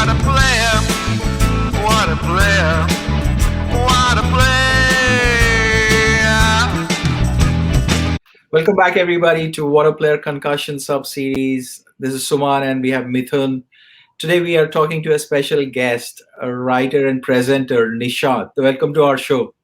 What a player, what a player, what a player. Welcome back, everybody, to Waadaplaya Concussion Sub-Series. This is Suman and we have Mithun. Today we are talking to a special guest, a writer and presenter, Nishad. Welcome to our show.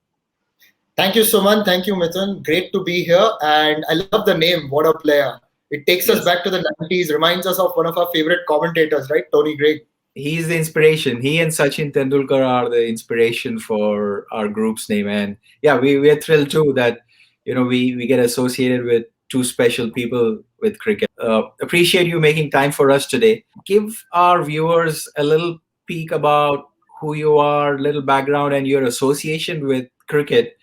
Thank you, Suman. Thank you, Mithun. Great to be here. And I love the name, Waadaplaya. It takes us back to the 90s, reminds us of one of our favorite commentators, right? Tony Gregg. He's the inspiration. He and Sachin Tendulkar are the inspiration for our group's name. And yeah, we're thrilled too that, we get associated with two special people with cricket. Appreciate you making time for us today. Give our viewers a little peek about who you are, little background and your association with cricket.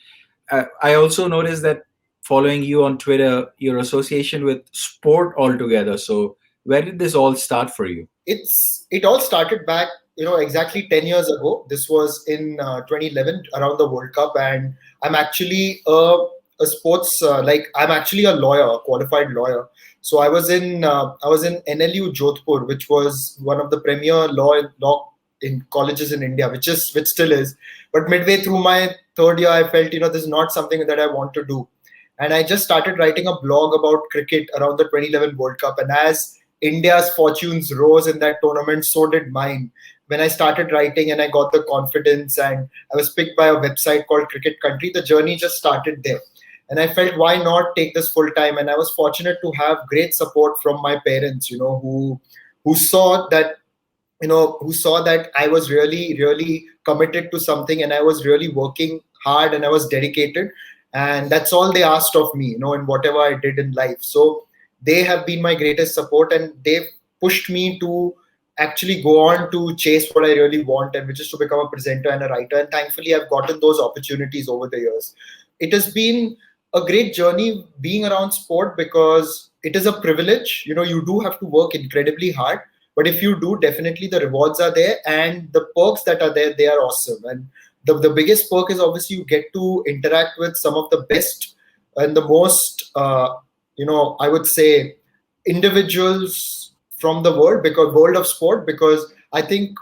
I also noticed that following you on Twitter, your association with sport altogether. So where did this all start for you? It all started back, exactly 10 years ago. This was in 2011 around the World Cup, and I'm actually a sports I'm actually a lawyer, a qualified lawyer. So I was in NLU Jodhpur, which was one of the premier law in colleges in India, which still is. But midway through my third year, I felt this is not something that I want to do, and I just started writing a blog about cricket around the 2011 World Cup. And as India's fortunes rose in that tournament, so did mine. When I started writing and I got the confidence and I was picked by a website called Cricket Country, the journey just started there. And I felt, why not take this full time? And I was fortunate to have great support from my parents, who saw that, who saw that I was really, really committed to something and I was really working hard and I was dedicated. And that's all they asked of me, in whatever I did in life. So they have been my greatest support, and they've pushed me to actually go on to chase what I really want, and which is to become a presenter and a writer. And thankfully, I've gotten those opportunities over the years. It has been a great journey being around sport because it is a privilege. You do have to work incredibly hard, but if you do, definitely the rewards are there and the perks that are there, they are awesome. And the biggest perk is obviously you get to interact with some of the best and the most I would say individuals from the world of sport, because I think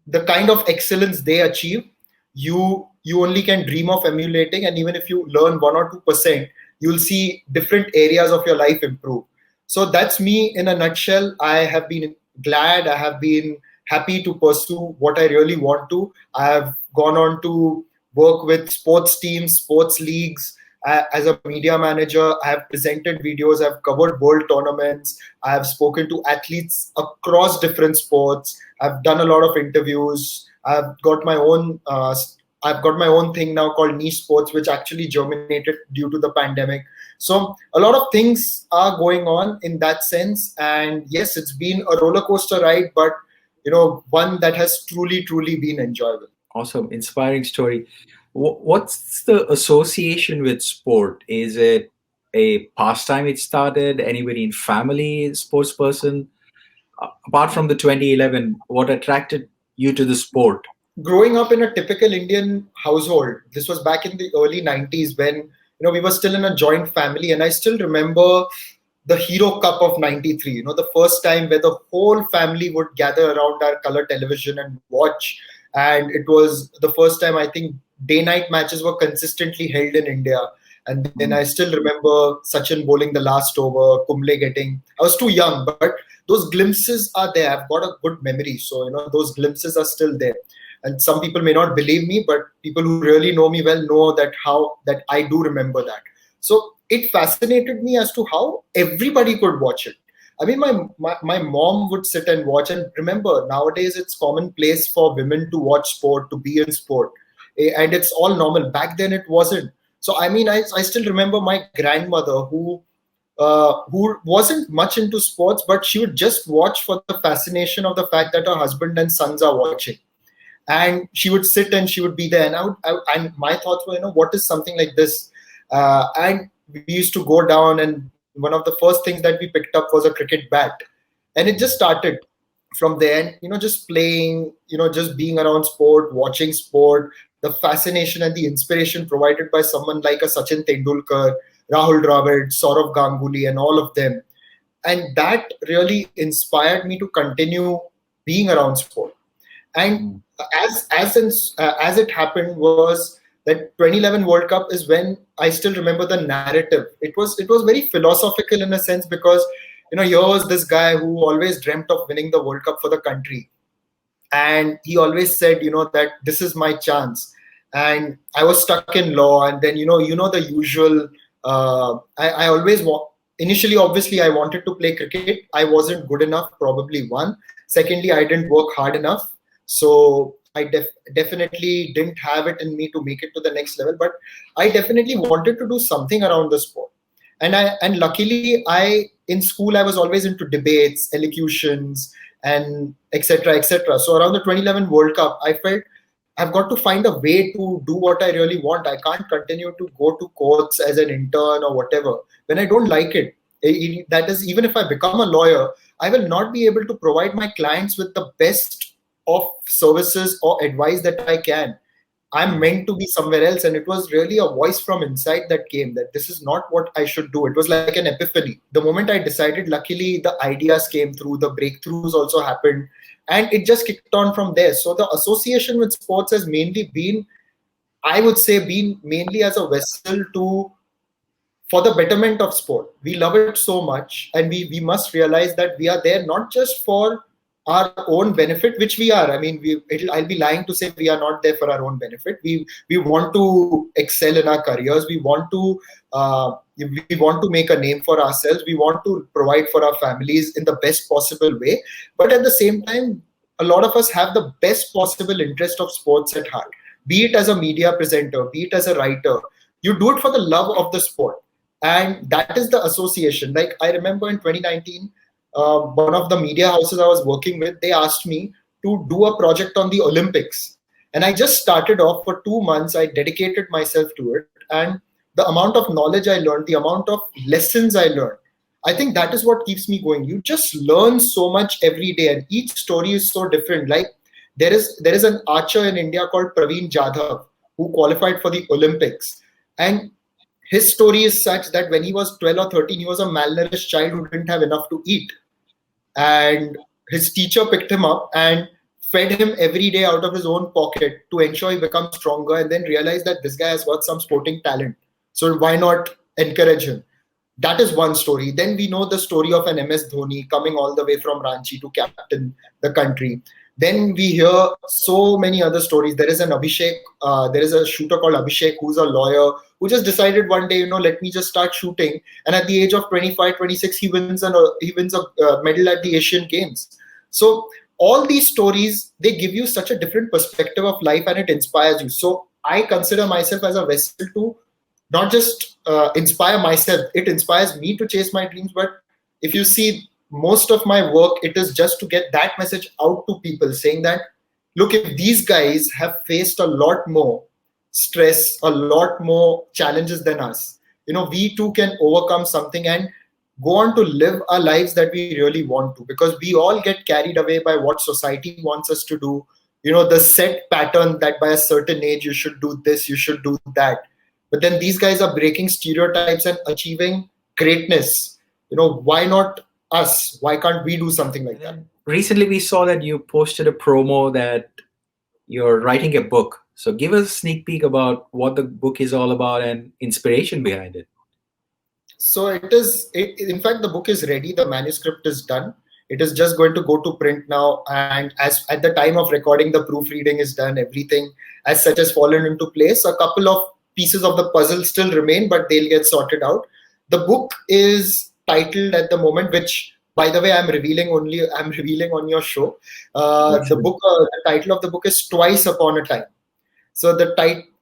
the kind of excellence they achieve, you only can dream of emulating. And even if you learn 1 or 2%, you'll see different areas of your life improve. So that's me in a nutshell. I have been glad, I have been happy to pursue what I really want to. I have gone on to work with sports teams, sports leagues. As a media manager, I have presented videos, I've covered world tournaments, I have spoken to athletes across different sports, I've done a lot of interviews, I've got my own thing now called Niche Sports, which actually germinated due to the pandemic. So a lot of things are going on in that sense. And yes, it's been a roller coaster ride, but one that has truly, truly been enjoyable. Awesome. Inspiring story. What's the association with sport? Is it a pastime it started? Anybody in family, sports person? Apart from the 2011, what attracted you to the sport? Growing up in a typical Indian household, this was back in the early 90s when we were still in a joint family, and I still remember the Hero Cup of 93, the first time where the whole family would gather around our color television and watch. And it was the first time, I think, day-night matches were consistently held in India. And then I still remember Sachin bowling the last over, Kumble getting, I was too young, but those glimpses are there. I've got a good memory. So, those glimpses are still there. And some people may not believe me, but people who really know me well know that I do remember that. So it fascinated me as to how everybody could watch it. I mean, my mom would sit and watch. And remember, nowadays it's commonplace for women to watch sport, to be in sport. And it's all normal. Back then it wasn't. So, I mean, I still remember my grandmother who wasn't much into sports, but she would just watch for the fascination of the fact that her husband and sons are watching. And she would sit and she would be there. And my thoughts were, what is something like this? And we used to go down, and one of the first things that we picked up was a cricket bat. And it just started from there, just playing, just being around sport, watching sport, the fascination and the inspiration provided by someone like a Sachin Tendulkar, Rahul Dravid, Saurav Ganguly, and all of them. And that really inspired me to continue being around sport. And Mm. as it happened was that 2011 World Cup is when I still remember the narrative. It was very philosophical in a sense, because here was this guy who always dreamt of winning the World Cup for the country, and he always said that this is my chance. And I was stuck in law, and then the usual. I always initially, obviously, I wanted to play cricket. I wasn't good enough, probably. One, secondly, I didn't work hard enough, so I definitely didn't have it in me to make it to the next level. But I definitely wanted to do something around the sport. And luckily, I in school I was always into debates, elocutions, and etc., etc. So around the 2011 World Cup, I felt I've got to find a way to do what I really want. I can't continue to go to courts as an intern or whatever when I don't like it. That is, even if I become a lawyer, I will not be able to provide my clients with the best of services or advice that I can. I'm meant to be somewhere else. And it was really a voice from inside that came, that this is not what I should do. It was like an epiphany. The moment I decided, luckily, the ideas came through, the breakthroughs also happened, and it just kicked on from there. So the association with sports has mainly been, I would say, been mainly as a vessel to for the betterment of sport. We love it so much, and we must realize that we are there not just for our own benefit, which we are. I mean, I'll be lying to say we are not there for our own benefit. We want to excel in our careers. We want to make a name for ourselves. We want to provide for our families in the best possible way. But at the same time, a lot of us have the best possible interest of sports at heart. Be it as a media presenter, be it as a writer, you do it for the love of the sport, and that is the association. Like, I remember in 2019, one of the media houses I was working with, they asked me to do a project on the Olympics, and I just started off. For 2 months I dedicated myself to it, and the amount of knowledge I learned, the amount of lessons I learned, I think that is what keeps me going. You just learn so much every day, and each story is so different. Like, there is an archer in India called Praveen Jadhav who qualified for the Olympics, and his story is such that when he was 12 or 13, he was a malnourished child who didn't have enough to eat. And his teacher picked him up and fed him every day out of his own pocket to ensure he becomes stronger, and then realized that this guy has got some sporting talent. So why not encourage him? That is one story. Then we know the story of an MS Dhoni coming all the way from Ranchi to captain the country. Then we hear so many other stories. There is an Abhishek, there is a shooter called Abhishek who's a lawyer who just decided one day, let me just start shooting. And at the age of 25, 26, he wins a medal at the Asian Games. So all these stories, they give you such a different perspective of life, and it inspires you. So I consider myself as a vessel to not just inspire myself, it inspires me to chase my dreams. But if you see, most of my work, it is just to get that message out to people, saying that, look, if these guys have faced a lot more stress, a lot more challenges than us, we too can overcome something and go on to live our lives that we really want to, because we all get carried away by what society wants us to do, the set pattern that by a certain age you should do this, you should do that. But then these guys are breaking stereotypes and achieving greatness. Why not us? Why can't we do something like that? Recently, we saw that you posted a promo that you're writing a book. So give us a sneak peek about what the book is all about and inspiration behind it. So in fact, the book is ready. The manuscript is done. It is just going to go to print now. And as at the time of recording, the proofreading is done. Everything as such has fallen into place. A couple of pieces of the puzzle still remain, but they'll get sorted out. The book is titled at the moment, which, by the way, I'm revealing on your show. The title of the book is Twice Upon a Time. So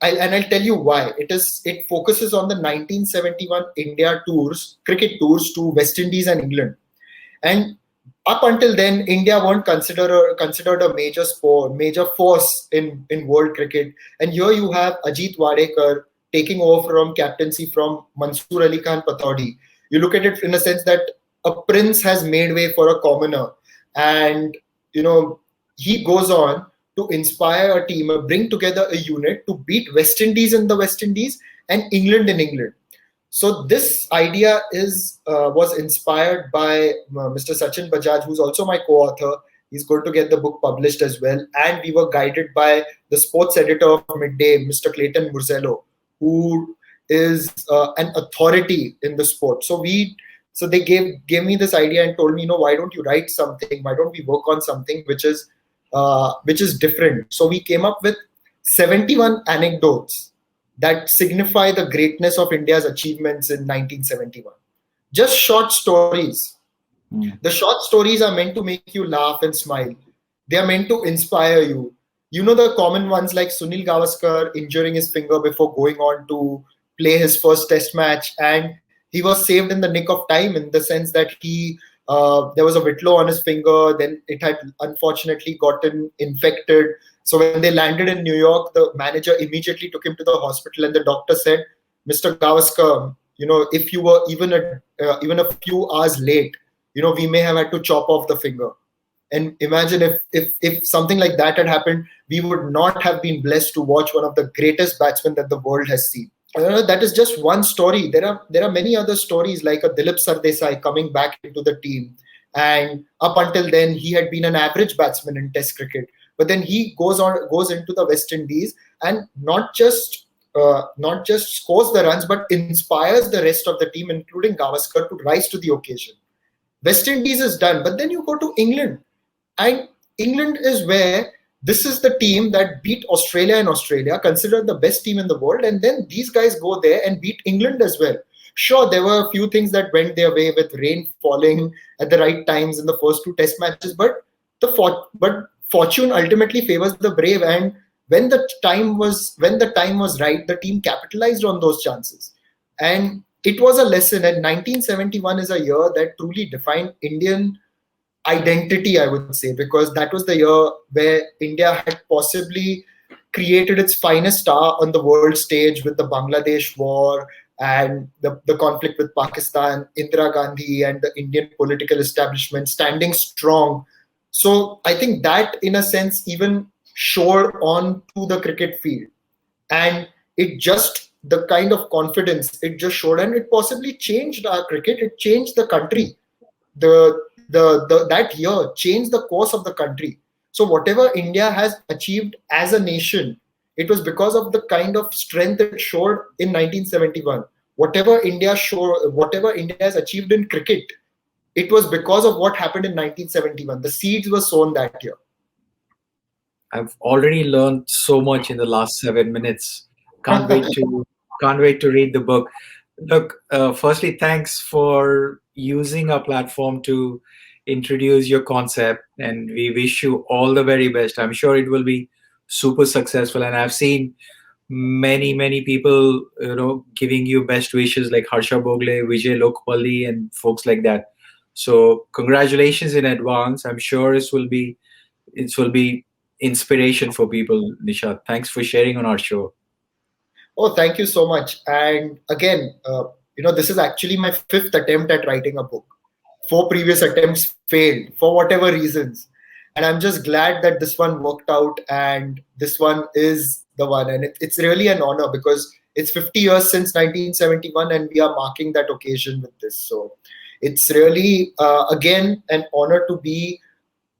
I'll tell you why. It focuses on the 1971 India tours, cricket tours to West Indies and England. And up until then, India weren't considered a major force in world cricket. And here you have Ajit Wadekar taking over from captaincy from Mansoor Ali Khan Pataudi. You look at it in a sense that a prince has made way for a commoner, and he goes on to inspire a team, bring together a unit to beat West Indies in the West Indies and England in England. So this idea was inspired by Mr. Sachin Bajaj, who's also my co-author. He's going to get the book published as well. And we were guided by the sports editor of Midday, Mr. Clayton Murzello, who is an authority in the sport. So they gave me this idea and told me, why don't you write something? Why don't we work on something which is different? So we came up with 71 anecdotes that signify the greatness of India's achievements in 1971. Just short stories. The short stories are meant to make you laugh and smile. They are meant to inspire you. You know the common ones like Sunil Gavaskar injuring his finger before going on to play his first test match, and he was saved in the nick of time, in the sense that there was a whitlow on his finger, then it had unfortunately gotten infected. So when they landed in New York, the manager immediately took him to the hospital, and the doctor said, "Mr. Gavaskar, if you were even a few hours late, we may have had to chop off the finger." And imagine if something like that had happened, we would not have been blessed to watch one of the greatest batsmen that the world has seen. That is just one story. There are many other stories, like a Dilip Sardesai coming back into the team, and up until then he had been an average batsman in Test cricket. But then he goes into the West Indies and not just scores the runs, but inspires the rest of the team, including Gavaskar, to rise to the occasion. West Indies is done, but then you go to England, and England is where this is the team that beat Australia in Australia, considered the best team in the world, and then these guys go there and beat England as well. Sure, there were a few things that went their way, with rain falling at the right times in the first two Test matches, but fortune ultimately favors the brave, and when the time was right, the team capitalized on those chances. And it was a lesson, and 1971 is a year that truly defined Indian identity, I would say, because that was the year where India had possibly created its finest star on the world stage, with the Bangladesh war and the conflict with Pakistan, Indira Gandhi and the Indian political establishment standing strong. So I think that, in a sense, even showed on to the cricket field. And it just, the kind of confidence it just showed, and it possibly changed our cricket. It changed the country. That year changed the course of the country. So whatever India has achieved as a nation, it was because of the kind of strength it showed in 1971. Whatever India has achieved in cricket, it was because of what happened in 1971. The seeds were sown that year. I've already learned so much in the last 7 minutes. Can't wait to read the book. Look, firstly, thanks for using our platform to introduce your concept, and we wish you all the very best. I'm sure it will be super successful, and I've seen many people, giving you best wishes, like Harsha Bogle, Vijay Lokpalli, and folks like that. So congratulations in advance. I'm sure it will be inspiration for people. Nishad, thanks for sharing on our show. Oh, thank you so much. And again, this is actually my fifth attempt at writing a book. 4 previous attempts failed for whatever reasons. And I'm just glad that this one worked out, and this one is the one. And it's really an honor, because it's 50 years since 1971, and we are marking that occasion with this. So it's really, again, an honor to be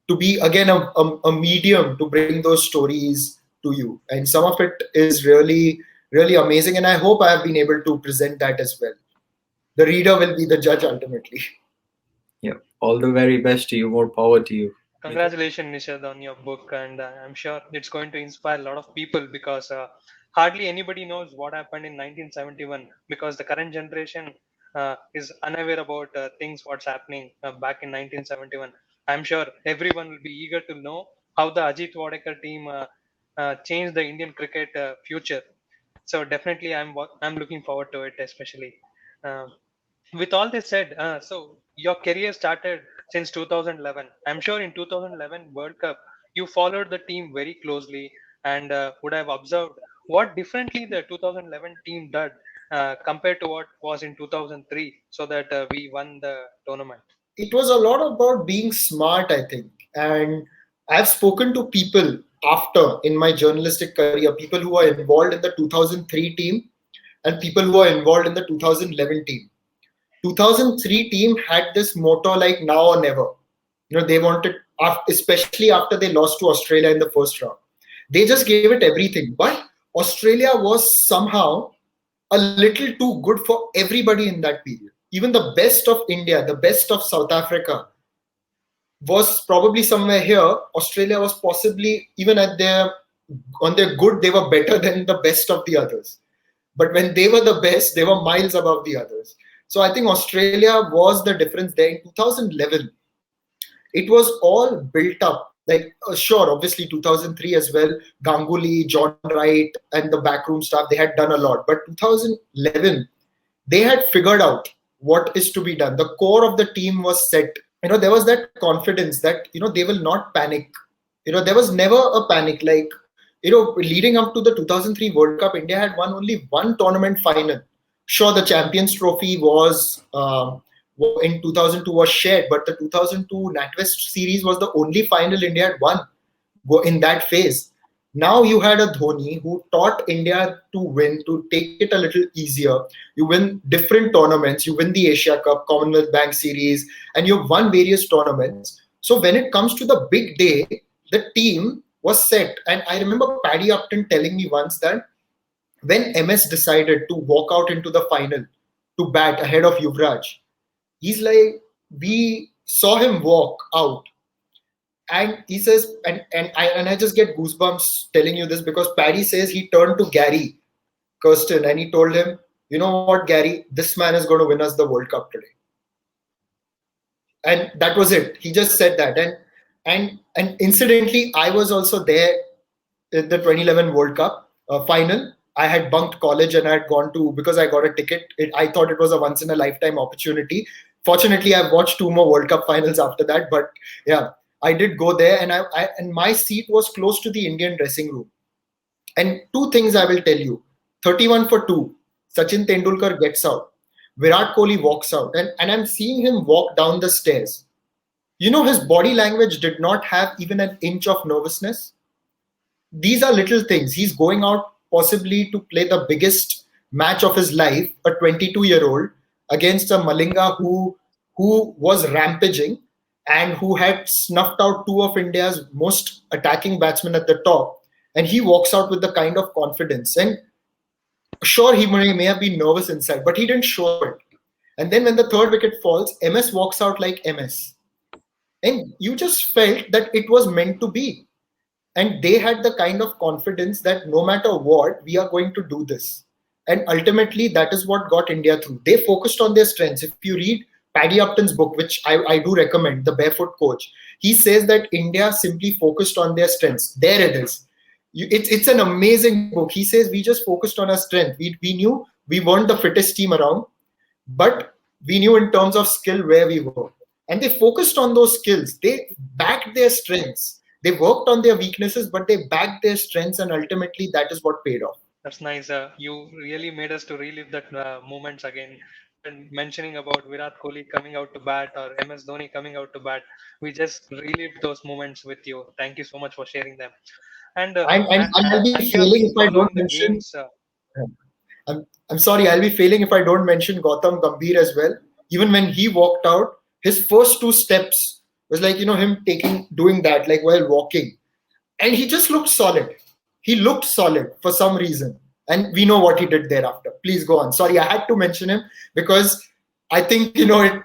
again a medium to bring those stories to you. And some of it is really amazing, and I hope I have been able to present that as well. The reader will be the judge ultimately. Yeah, all the very best to you. More power to you. Congratulations, Nishad, on your book, and I'm sure it's going to inspire a lot of people, because hardly anybody knows what happened in 1971, because the current generation is unaware about what's happening back in 1971. I'm sure everyone will be eager to know how the Ajit Wadekar team changed the Indian cricket future. So definitely, I'm looking forward to it, especially. With all this said, so your career started since 2011. I'm sure in 2011 World Cup, you followed the team very closely, and would have observed what differently the 2011 team did compared to what was in 2003, so that we won the tournament. It was a lot about being smart, I think. And I've spoken to people after, in my journalistic career, people who are involved in the 2003 team and people who are involved in the 2011 team. 2003 team had this motto like now or never. They wanted especially after they lost to Australia in the first round. They just gave it everything. But Australia was somehow a little too good for everybody in that period. Even the best of India, the best of South Africa was probably somewhere here. Australia was possibly even on their good, they were better than the best of the others. But when they were the best, they were miles above the others. So I think Australia was the difference there. In 2011, it was all built up. Like, sure, obviously 2003 as well, Ganguly, John Wright, and the backroom staff, they had done a lot. But 2011, they had figured out what is to be done. The core of the team was set. There was that confidence that, they will not panic. There was never a panic. Like, leading up to the 2003 World Cup, India had won only one tournament final. Sure, the Champions Trophy was in 2002 was shared, but the 2002 NatWest series was the only final India had won in that phase. Now you had a Dhoni who taught India to win, to take it a little easier. You win different tournaments. You win the Asia Cup, Commonwealth Bank Series, and you've won various tournaments. So when it comes to the big day, the team was set. And I remember Paddy Upton telling me once that when MS decided to walk out into the final to bat ahead of Yuvraj, he's like, we saw him walk out. And he says, and I just get goosebumps telling you this, because Paddy says he turned to Gary Kirsten and he told him, you know what, Gary, this man is going to win us the World Cup today. And that was it. He just said that. And incidentally, I was also there in the 2011 World Cup final. I had bunked college and I had gone to, because I got a ticket. I thought it was a once in a lifetime opportunity. Fortunately, I've watched 2 more World Cup finals after that. But yeah, I did go there, and my seat was close to the Indian dressing room. And 2 things I will tell you. 31 for 2, Sachin Tendulkar gets out. Virat Kohli walks out. And I'm seeing him walk down the stairs. His body language did not have even an inch of nervousness. These are little things. He's going out possibly to play the biggest match of his life, a 22-year-old, against a Malinga who was rampaging and who had snuffed out 2 of India's most attacking batsmen at the top. And he walks out with the kind of confidence. And sure, he may have been nervous inside, but he didn't show it. And then when the 3rd wicket falls, MS walks out like MS. And you just felt that it was meant to be. And they had the kind of confidence that no matter what, we are going to do this. And ultimately, that is what got India through. They focused on their strengths. If you read Paddy Upton's book, which I do recommend, The Barefoot Coach, he says that India simply focused on their strengths. There it is. It's an amazing book. He says we just focused on our strength. We knew we weren't the fittest team around, but we knew in terms of skill where we were. And they focused on those skills. They backed their strengths. They worked on their weaknesses, but they backed their strengths, and ultimately that is what paid off. That's nice. You really made us to relive that moments again. And mentioning about Virat Kohli coming out to bat or MS Dhoni coming out to bat, we just relived those moments with you. Thank you so much for sharing them. And I'll be failing if I don't mention. Games, I'm sorry, I'll be failing if I don't mention Gautam Gambhir as well. Even when he walked out, his first 2 steps was like, him doing that, like while walking. And he just looked solid. He looked solid for some reason. And we know what he did thereafter. Please go on. Sorry, I had to mention him because I think,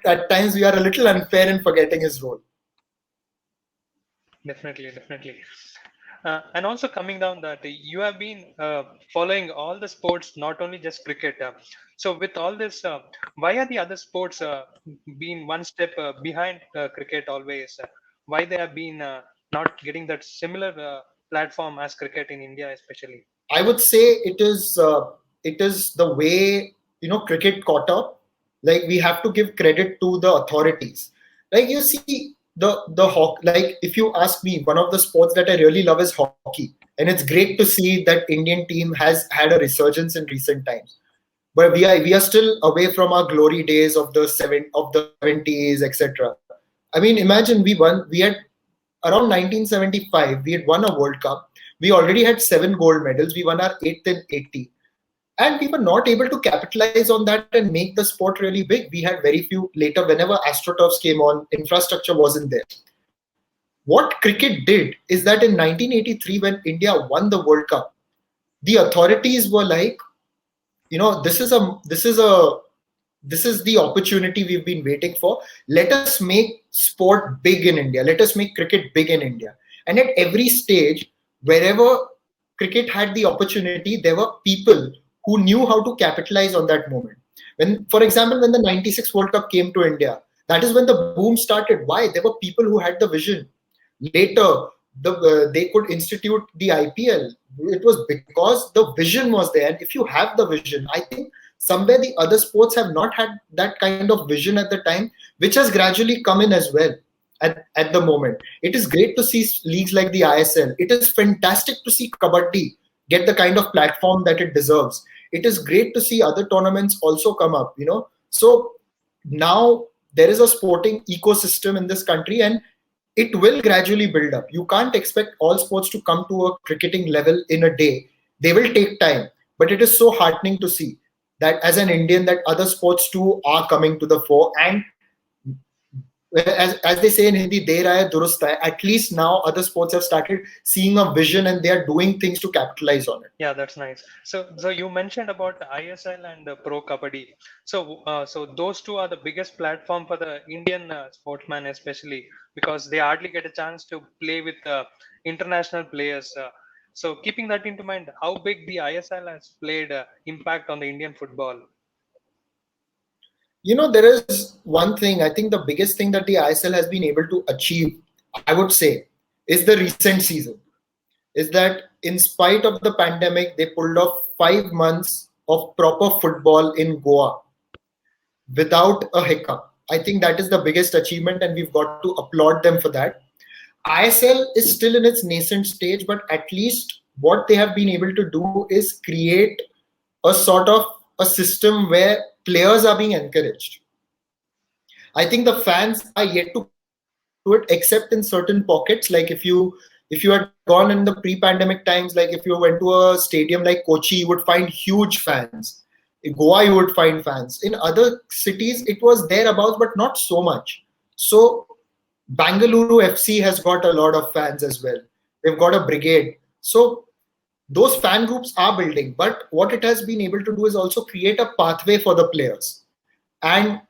at times we are a little unfair in forgetting his role. Definitely. And also coming down that you have been following all the sports, not only just cricket. So with all this, why are the other sports been one step behind cricket always? Why they have been not getting that similar platform as cricket in India, especially? I would say it is the way cricket caught up. Like, we have to give credit to the authorities. Like, you see the hockey. Like, if you ask me, one of the sports that I really love is hockey, and it's great to see that Indian team has had a resurgence in recent times. But we are still away from our glory days of the 70s, etc. I mean, imagine we had around 1975, we had won a World Cup. We already had 7 gold medals. We won our 8th in 80. And we were not able to capitalize on that and make the sport really big. We had very few. Later, whenever AstroTurfs came on, infrastructure wasn't there. What cricket did is that in 1983, when India won the World Cup, the authorities were like, this is the opportunity we've been waiting for. Let us make sport big in India. Let us make cricket big in India. And at every stage, wherever cricket had the opportunity, there were people who knew how to capitalize on that moment. When, for example, when the 96 World Cup came to India, that is when the boom started. Why? There were people who had the vision. Later, they could institute the IPL. It was because the vision was there. And if you have the vision, I think somewhere the other sports have not had that kind of vision at the time, which has gradually come in as well at the moment. It is great to see leagues like the ISL. It is fantastic to see Kabaddi get the kind of platform that it deserves. It is great to see other tournaments also come up, So now there is a sporting ecosystem in this country, and it will gradually build up. You can't expect all sports to come to a cricketing level in a day. They will take time, but it is so heartening to see that as an Indian, that other sports too are coming to the fore. And as they say in Hindi, der aaya durust hai. At least now other sports have started seeing a vision and they are doing things to capitalize on it. Yeah, that's nice. So you mentioned about ISL and Pro Kabaddi. So those two are the biggest platform for the Indian sportsman, especially because they hardly get a chance to play with international players. So keeping that into mind, how big the ISL has played impact on the Indian football? There is one thing. I think the biggest thing that the ISL has been able to achieve, I would say, is the recent season. Is that in spite of the pandemic, they pulled off 5 months of proper football in Goa without a hiccup. I think that is the biggest achievement, and we've got to applaud them for that. ISL is still in its nascent stage, but at least what they have been able to do is create a sort of a system where players are being encouraged. I think the fans are yet to come into it, except in certain pockets. Like if you had gone in the pre-pandemic times, like if you went to a stadium like Kochi, you would find huge fans. In Goa, you would find fans. In other cities, it was thereabouts, but not so much. So Bangalore FC has got a lot of fans as well. They've got a brigade. So those fan groups are building, but what it has been able to do is also create a pathway for the players and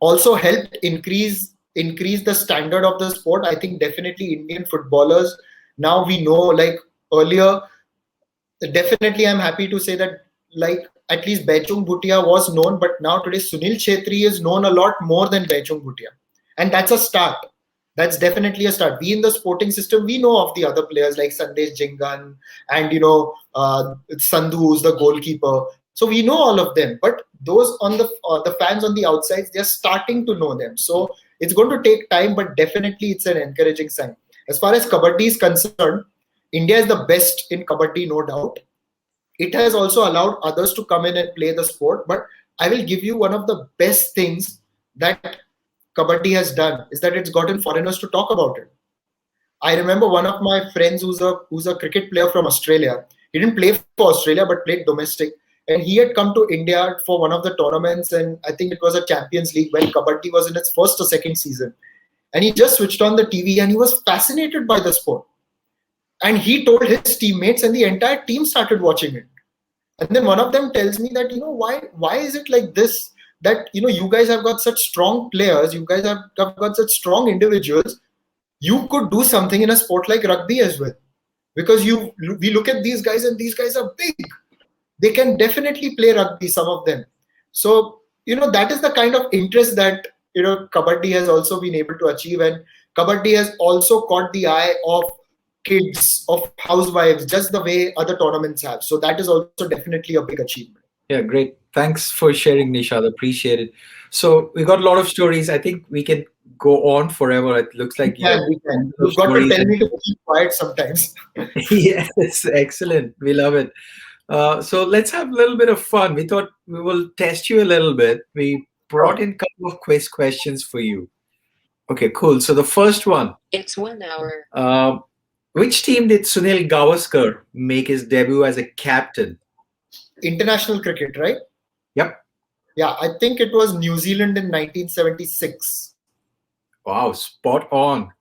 also help increase the standard of the sport. I think definitely Indian footballers, now we know, like earlier, definitely I'm happy to say that like at least Baichung Bhutia was known, but now today Sunil Chhetri is known a lot more than Baichung Bhutia. And that's a start. That's definitely a start. We in the sporting system, we know of the other players like Sandesh Jingan and Sandhu, who's the goalkeeper. So we know all of them. But those on the fans on the outsides, they're starting to know them. So it's going to take time, but definitely it's an encouraging sign. As far as Kabaddi is concerned, India is the best in Kabaddi, no doubt. It has also allowed others to come in and play the sport. But I will give you one of the best things that Kabaddi has done is that it's gotten foreigners to talk about it. I remember one of my friends who's a cricket player from Australia. He didn't play for Australia but played domestic, and he had come to India for one of the tournaments, and I think it was a Champions League when Kabaddi was in its first or second season. And he just switched on the TV and he was fascinated by the sport. And he told his teammates, and the entire team started watching it. And then one of them tells me that, why is it like this? That you guys have got such strong players, you guys have got such strong individuals. You could do something in a sport like rugby as well, because we look at these guys and these guys are big. They can definitely play rugby, some of them. So that is the kind of interest that Kabaddi has also been able to achieve, and Kabaddi has also caught the eye of kids, of housewives, just the way other tournaments have. So that is also definitely a big achievement. Yeah, great. Thanks for sharing, Nishad. Appreciate it. So we got a lot of stories. I think we can go on forever. It looks like we can. You've got to tell me to keep quiet sometimes. Yes, excellent. We love it. So let's have a little bit of fun. We thought we will test you a little bit. We brought in a couple of quiz questions for you. Okay, cool. So the first one. It's 1 hour. Which team did Sunil Gavaskar make his debut as a captain? International cricket, right? Yep. Yeah, I think it was New Zealand in 1976. Wow, spot on.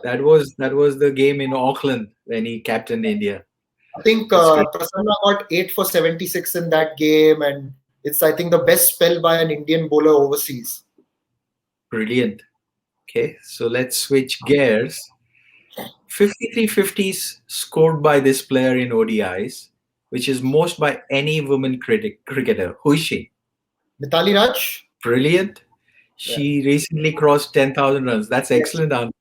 That was the game in Auckland when he captained India. I think That's great. Prasanna got 8 for 76 in that game, and it's, I think, the best spell by an Indian bowler overseas. Brilliant. Okay, so let's switch gears. 53 50s scored by this player in ODIs, which is most by any woman cricketer. Who is she? Mithali Raj? Brilliant. Yeah. She recently crossed 10,000 runs. That's Yes. excellent answer.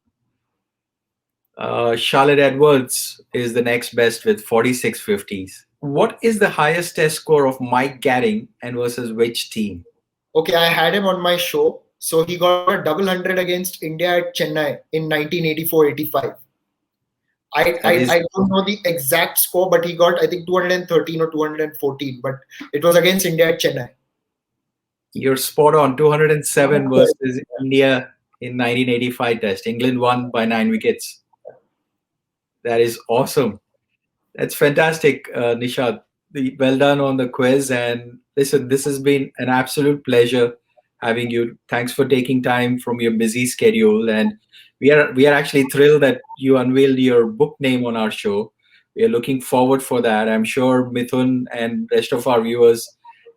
Charlotte Edwards is the next best with 46 50s. What is the highest test score of Mike Gadding and versus which team? Okay, I had him on my show. So he got a double hundred against India at Chennai in 1984-85. That is, I don't know the exact score, but he got, I think, 213 or 214. But it was against India at Chennai. you're spot on. 207 versus India in 1985 test. England won by 9 wickets. That is awesome. That's fantastic, Nishad. Well done on the quiz. And listen, this has been an absolute pleasure having you. Thanks for taking time from your busy schedule. And we are actually thrilled that you unveiled your book name on our show. We are looking forward for that. I'm sure Mithun and rest of our viewers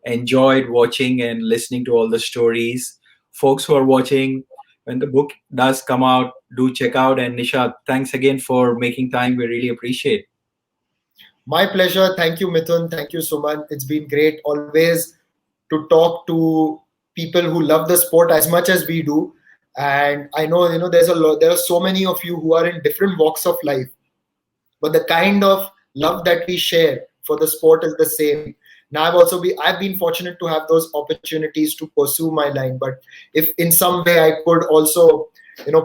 enjoyed watching and listening to all the stories. Folks who are watching, when the book does come out, do check out. And Nishad, thanks again for making time. We really appreciate it. My pleasure. Thank you, Mithun. Thank you, Suman. It's been great always to talk to people who love the sport as much as we do. And I know, there's a lot, there are so many of you who are in different walks of life, but the kind of love that we share for the sport is the same. Now I've been fortunate to have those opportunities to pursue my line. But if in some way I could also,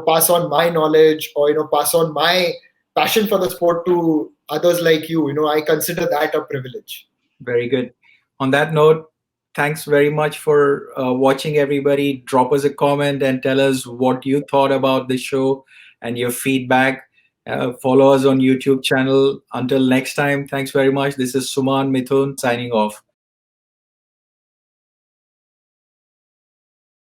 pass on my knowledge, or pass on my passion for the sport to others like you, I consider that a privilege. Very good. On that note, thanks very much for watching, everybody. Drop us a comment and tell us what you thought about the show and your feedback. Follow us on YouTube channel. Until next time, thanks very much. This is Suman Mithun signing off.